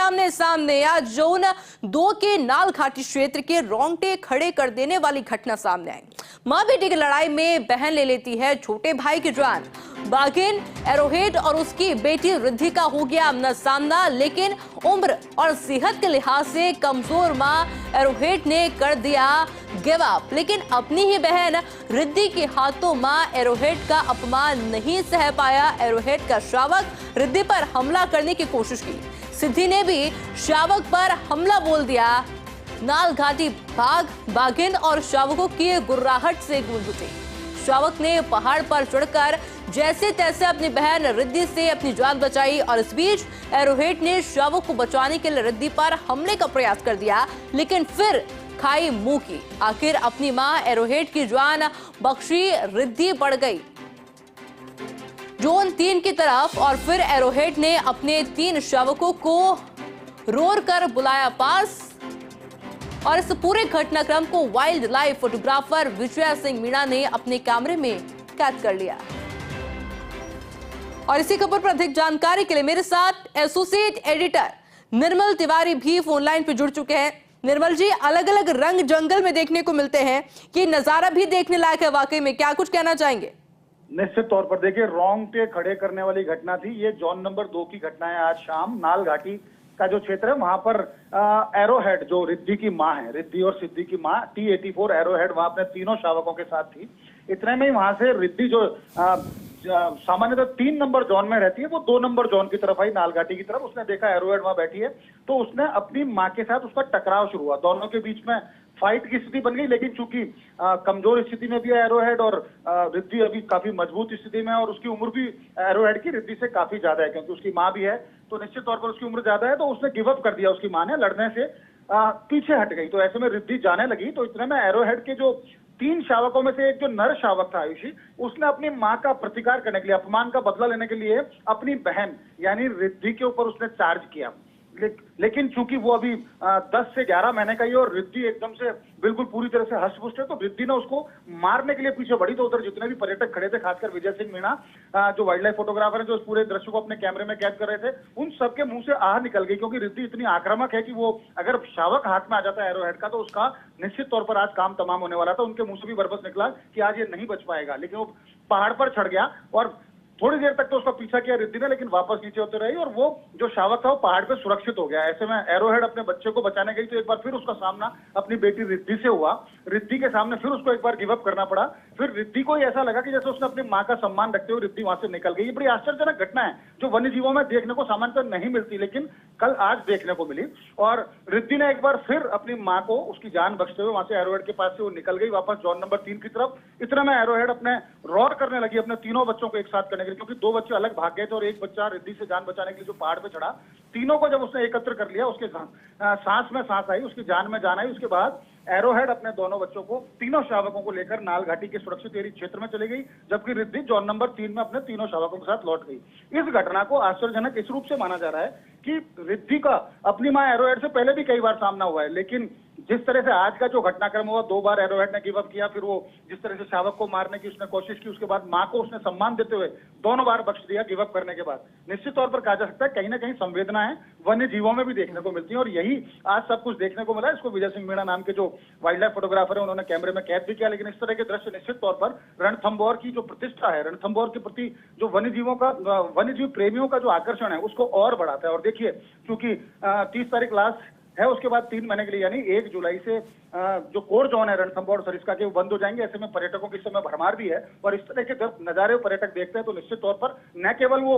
आमने सामने आज जोन 2 के नाल घाटी क्षेत्र के रोंगटे खड़े कर देने वाली घटना सामने आई। मां बेटी की लड़ाई में बहन ले लेती है छोटे भाई की जान। बाघिन एरोहेड और उसकी बेटी रिद्धि का हो गया आमना सामना, लेकिन उम्र और सेहत के लिहाज से कमजोर मां एरोहेड ने कर दिया गिव अप। लेकिन अपनी ही बहन रिद्धि के हाथों मां एरोहेड का अपमान नहीं सह पाया। एरोहेड का शावक रिद्धि पर हमला करने की कोशिश की। सिद्धि ने भी शावक पर हमला बोल दिया। नाल घाटी बाघिन और शावकों की गुर्राहट से गूंज उठी। शावक ने पहाड़ पर चढ़कर जैसे तैसे अपनी बहन रिद्धि से अपनी जान बचाई और इस बीच एरोहेड ने शावक को बचाने के लिए रिद्धि पर हमले का प्रयास कर दिया, लेकिन फिर खाई मुंह की। आखिर अपनी मां एरोहेड की जान बख्शी रिद्धि बढ़ गई जोन 3 की तरफ और फिर एरोहेड ने अपने 3 शावकों को रोर कर बुलाया पास और इस पूरे घटनाक्रम को wild life photographer Vijay Singh Meena ने अपने कैमरे में कैद कर लिया। और इसी खबर पर अधिक जानकारी के लिए मेरे साथ एसोसिएट एडिटर निर्मल तिवारी भी फोन लाइन पर जुड़ चुके हैं। निर्मल जी, अलग अलग रंग जंगल में देखने को मिलते हैं कि नजारा भी देखने लायक है, वाकई में क्या कुछ कहना चाहेंगे? निश्चित तौर पर देखिए, रोंगटे खड़े करने वाली घटना थी। ये जोन नंबर 2 की घटना है। आज शाम नाल घाटी का जो क्षेत्र है वहां पर एरोहेड जो रिद्धि की मां है, रिद्धि और सिद्धि की मां T-84 एरोहेड वहां अपने तीनों शावकों के साथ थी। इतने में ही वहां से रिद्धि जो सामान्यतः 3 नंबर जोन में रहती है, वो 2 नंबर जोन की तरफ आई, नालघाटी की तरफ। उसने देखा एरोहेड वहां बैठी है, तो उसने अपनी मां के साथ उसका टकराव शुरू हुआ। दोनों के बीच में फाइट की स्थिति बन गई, लेकिन चूंकि कमजोर स्थिति में भी है एरोहेड और रिद्धि अभी काफी मजबूत स्थिति में है और उसकी उम्र भी एरोहेड की रिद्धि से काफी ज्यादा है, क्योंकि उसकी मां भी है, तो निश्चित तौर पर उसकी उम्र ज्यादा है। तो उसने गिव अप कर दिया, उसकी मां ने लड़ने से पीछे हट गई। तो ऐसे में रिद्धि जाने लगी। तो इतने में एरोहेड के जो 3 शावकों में से एक जो नर शावक था आयुषी, उसने अपनी मां का प्रतिकार करने के लिए, अपमान का बदला लेने के लिए अपनी बहन यानी रिद्धि के ऊपर उसने चार्ज किया। लेकिन चूंकि वो अभी 10 से 11 महीने का ही और रिद्धि एकदम से बिल्कुल पूरी तरह से हष्ट-पुष्ट है, तो रिद्धि ने उसको मारने के लिए पीछे बढ़ी। तो उधर जितने भी पर्यटक खड़े थे, खासकर विजय सिंह मीणा जो वाइल्ड लाइफ फोटोग्राफर है, जो इस पूरे दृश्य को अपने कैमरे में कैद कर रहे थे, उन सबके मुंह से आह निकल गई, क्योंकि रिद्धि इतनी आक्रामक है कि वो अगर शावक हाथ में आ जाता है एरोहेड का, तो उसका निश्चित तौर पर आज काम तमाम होने वाला था। उनके मुंह से भी बरबस निकला कि आज ये नहीं बच पाएगा, लेकिन वो पहाड़ पर चढ़ गया और थोड़ी देर तक तो उसका पीछा किया रिद्धि ने, लेकिन वापस नीचे होते रही और वो जो शावक था वो पहाड़ पे सुरक्षित हो गया। ऐसे में एरोहेड अपने बच्चे को बचाने गई, तो एक बार फिर उसका सामना अपनी बेटी रिद्धि से हुआ। रिद्धि के सामने फिर उसको एक बार गिव अप करना पड़ा। फिर रिद्धि को ऐसा लगा कि जैसे उसने अपनी मां का सम्मान रखते हुए रिद्धि वहां से निकल गई। ये बड़ी आश्चर्यजनक घटना है, जो वन्य जीवों में देखने को सामान्यतः नहीं मिलती, लेकिन कल आज देखने को मिली। और रिद्धि ने एक बार फिर अपनी मां को उसकी जान बख्शते हुए वहां से एरोहेड के पास से वो निकल गई वापस जोन नंबर 3 की तरफ। इतना में एरोहेड अपने रोर करने लगी अपने तीनों बच्चों को एक साथ करने के लिए, क्योंकि 2 बच्चे अलग भाग गए थे और एक बच्चा रिद्धि से जान बचाने के लिए जो पहाड़ पे चढ़ा। तीनों को जब उसने एकत्र कर लिया, उसके सांस में सांस आई, उसकी जान में जान आई। उसके बाद एरोहेड अपने दोनों बच्चों को, तीनों शावकों को लेकर नाल घाटी के सुरक्षित एरिया क्षेत्र में चली गई, जबकि रिद्धि जोन नंबर 3 में अपने तीनों शावकों के साथ लौट गई। इस घटना को आश्चर्यजनक इस रूप से माना जा रहा है कि रिद्धि का अपनी मां एरोहेड से पहले भी कई बार सामना हुआ है, लेकिन जिस तरह से आज का जो घटनाक्रम हुआ, 2 बार एरोहेड ने गिव अप किया, फिर वो जिस तरह से शावक को मारने की उसने कोशिश की, उसके बाद मां को उसने सम्मान देते हुए दोनों बार बख्श दिया गिव अप करने के बाद। निश्चित तौर पर कहा जा सकता है कहीं ना कहीं संवेदनाएं वन्य जीवों में भी देखने को मिलती हैं और यही आज सब कुछ देखने को मिला। इसको विजय सिंह मीणा नाम के जो वाइल्ड लाइफ फोटोग्राफर है उन्होंने कैमरे में कैद भी किया। लेकिन इस तरह के दृश्य निश्चित तौर पर रणथंभौर की जो प्रतिष्ठा है, रणथंभौर के प्रति जो वन्य जीव प्रेमियों का जो आकर्षण है, उसको और बढ़ाता है। और देखिए, क्योंकि 30 तारीख लास्ट है, उसके बाद 3 महीने के लिए यानी 1 जुलाई से जो कोर जोन है रणथंभौर सरिस्का के, वो बंद हो जाएंगे। ऐसे में पर्यटकों की समय भरमार भी है और इस तरह के जब नजारे पर्यटक देखते हैं तो निश्चित तौर पर न केवल वो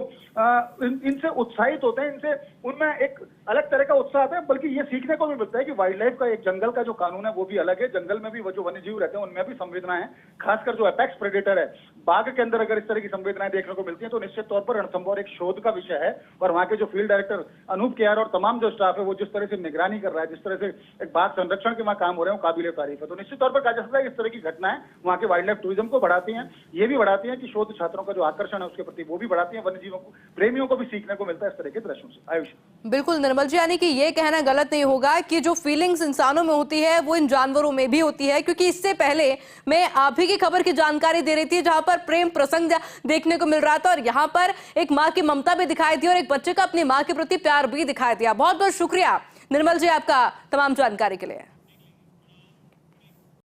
इनसे उत्साहित होते हैं, इनसे उनमें एक अलग तरह का उत्साह आता है, बल्कि ये सीखने को भी मिलता है कि वाइल्ड लाइफ का एक जंगल का जो कानून है वो भी अलग है। जंगल में भी वो जो वन्य जीव रहते हैं उनमें भी संवेदनाएं हैं, खासकर जो एपेक्स प्रेडेटर है बाघ के अंदर अगर इस तरह की संवेदनाएं देखने को मिलती है तो निश्चित तौर पर रणथंभौर एक शोध का विषय है। और वहां के जो फील्ड डायरेक्टर अनूप केआर और तमाम जो स्टाफ है वो जिस तरह से निगरानी कर रहा है, जिस तरह से एक बाघ संरक्षण के वहां काम हो रहे हैं काबिल तारीफ है। तो निश्चित तौर पर कहा जा सकता है कि इस तरह की घटनाएं वहाँ के वाइल्ड लाइफ टूरिज्म को बढ़ाती हैं, ये भी बढ़ाती हैं कि शोध छात्रों का जो आकर्षण है उसके प्रति वो भी बढ़ाती है, वन्य जीवों को प्रेमियों को भी सीखने को मिलता है इस तरह के दृश्यों से। आयुष। बिल्कुल निर्मल जी, यानी कि ये कहना गलत नहीं होगा कि जो फीलिंग्स इंसानों में होती है वो इन जानवरों में भी होती है, क्योंकि इससे पहले मैं आप ही की खबर की जानकारी दे रही थी जहां पर प्रेम प्रसंग देखने को मिल रहा था और यहां पर एक मां की ममता भी दिखाई दी और एक बच्चे का अपनी मां के प्रति प्यार भी दिखाई दिया। बहुत बहुत शुक्रिया निर्मल जी आपका तमाम जानकारी के लिए।